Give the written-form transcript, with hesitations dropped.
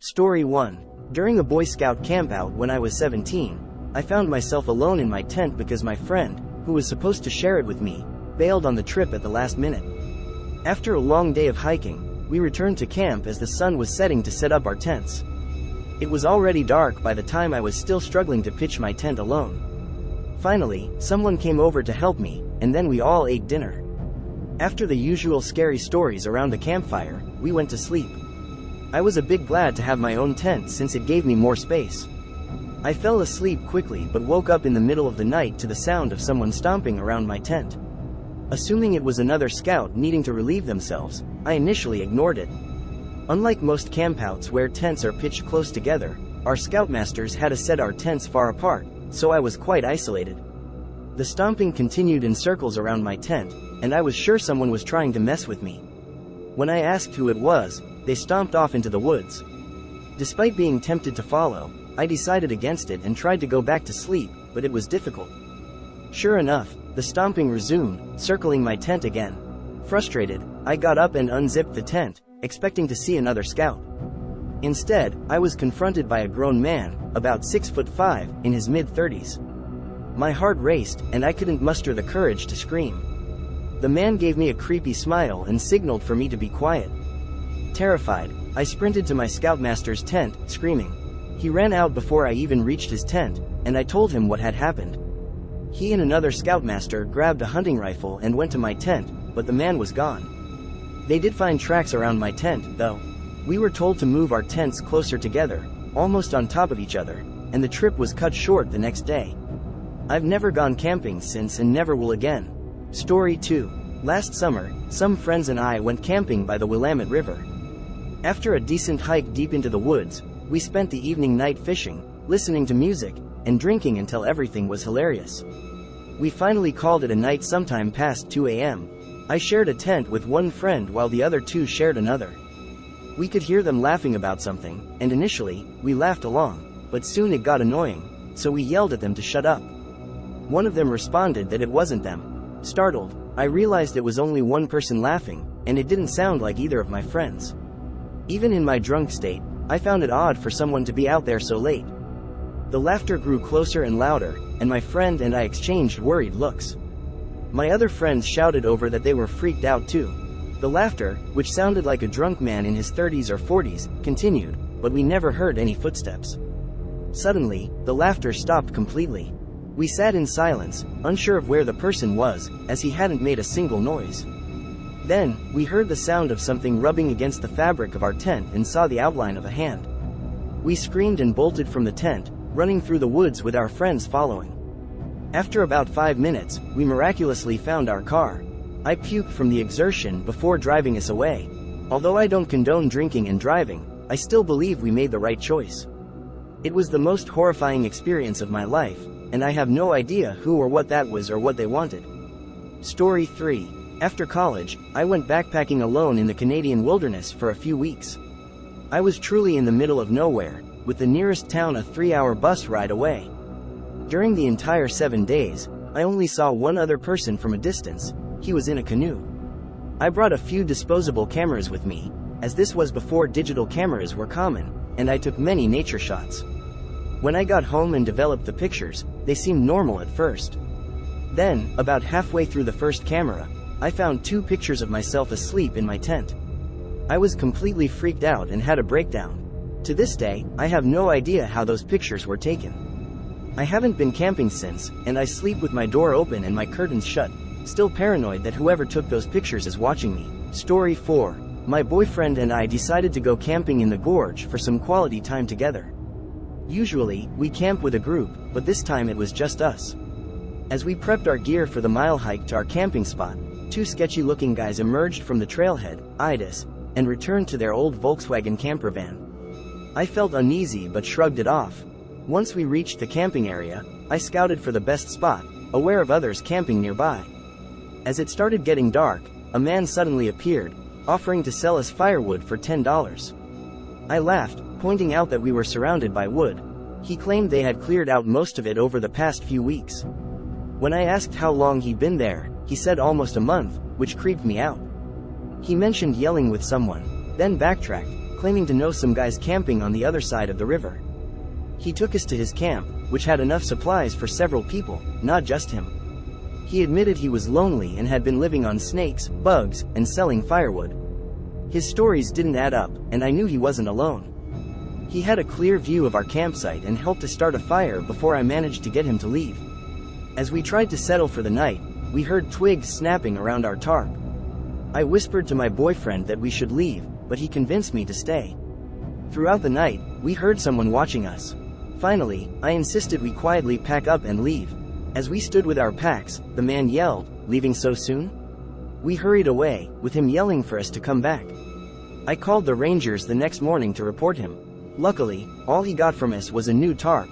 Story 1. During a Boy Scout campout when I was 17, I found myself alone in my tent because my friend, who was supposed to share it with me, bailed on the trip at the last minute. After a long day of hiking, we returned to camp as the sun was setting to set up our tents. It was already dark by the time I was still struggling to pitch my tent alone. Finally, someone came over to help me, and then we all ate dinner. After the usual scary stories around the campfire, we went to sleep. I was a bit glad to have my own tent since it gave me more space. I fell asleep quickly but woke up in the middle of the night to the sound of someone stomping around my tent. Assuming it was another scout needing to relieve themselves, I initially ignored it. Unlike most campouts where tents are pitched close together, our scoutmasters had to set our tents far apart, so I was quite isolated. The stomping continued in circles around my tent, and I was sure someone was trying to mess with me. When I asked who it was, they stomped off into the woods. Despite being tempted to follow, I decided against it and tried to go back to sleep, but it was difficult. Sure enough, the stomping resumed, circling my tent again. Frustrated, I got up and unzipped the tent, expecting to see another scout. Instead, I was confronted by a grown man, about 6'5", in his mid-30s. My heart raced, and I couldn't muster the courage to scream. The man gave me a creepy smile and signaled for me to be quiet. Terrified, I sprinted to my scoutmaster's tent, screaming. He ran out before I even reached his tent, and I told him what had happened. He and another scoutmaster grabbed a hunting rifle and went to my tent, but the man was gone. They did find tracks around my tent, though. We were told to move our tents closer together, almost on top of each other, and the trip was cut short the next day. I've never gone camping since and never will again. Story 2. Last summer, some friends and I went camping by the Willamette River. After a decent hike deep into the woods, we spent the evening night fishing, listening to music, and drinking until everything was hilarious. We finally called it a night sometime past 2 a.m. I shared a tent with one friend while the other two shared another. We could hear them laughing about something, and initially, we laughed along, but soon it got annoying, so we yelled at them to shut up. One of them responded that it wasn't them. Startled, I realized it was only one person laughing, and it didn't sound like either of my friends. Even in my drunk state, I found it odd for someone to be out there so late. The laughter grew closer and louder, and my friend and I exchanged worried looks. My other friends shouted over that they were freaked out too. The laughter, which sounded like a drunk man in his 30s or 40s, continued, but we never heard any footsteps. Suddenly, the laughter stopped completely. We sat in silence, unsure of where the person was, as he hadn't made a single noise. Then, we heard the sound of something rubbing against the fabric of our tent and saw the outline of a hand. We screamed and bolted from the tent, running through the woods with our friends following. After about 5 minutes, we miraculously found our car. I puked from the exertion before driving us away. Although I don't condone drinking and driving, I still believe we made the right choice. It was the most horrifying experience of my life, and I have no idea who or what that was or what they wanted. Story 3. After college, I went backpacking alone in the Canadian wilderness for a few weeks. I was truly in the middle of nowhere, with the nearest town a 3-hour bus ride away. During the entire 7 days, I only saw one other person from a distance. He was in a canoe. I brought a few disposable cameras with me, as this was before digital cameras were common, and I took many nature shots. When I got home and developed the pictures, they seemed normal at first. Then, about halfway through the first camera, I found 2 pictures of myself asleep in my tent. I was completely freaked out and had a breakdown. To this day, I have no idea how those pictures were taken. I haven't been camping since, and I sleep with my door open and my curtains shut, still paranoid that whoever took those pictures is watching me. Story 4. My boyfriend and I decided to go camping in the gorge for some quality time together. Usually, we camp with a group, but this time it was just us. As we prepped our gear for the mile hike to our camping spot, 2 sketchy-looking guys emerged from the trailhead, eyed us, and returned to their old Volkswagen camper van. I felt uneasy but shrugged it off. Once we reached the camping area, I scouted for the best spot, aware of others camping nearby. As it started getting dark, a man suddenly appeared, offering to sell us firewood for $10. I laughed, pointing out that we were surrounded by wood. He claimed they had cleared out most of it over the past few weeks. When I asked how long he'd been there, he said almost a month, which creeped me out. He mentioned yelling with someone, then backtracked, claiming to know some guys camping on the other side of the river. He took us to his camp, which had enough supplies for several people, not just him. He admitted he was lonely and had been living on snakes, bugs, and selling firewood. His stories didn't add up, and I knew he wasn't alone. He had a clear view of our campsite and helped to start a fire before I managed to get him to leave. As we tried to settle for the night, we heard twigs snapping around our tarp. I whispered to my boyfriend that we should leave, but he convinced me to stay. Throughout the night, we heard someone watching us. Finally, I insisted we quietly pack up and leave. As we stood with our packs, the man yelled, "Leaving so soon?" We hurried away, with him yelling for us to come back. I called the rangers the next morning to report him. Luckily, all he got from us was a new tarp,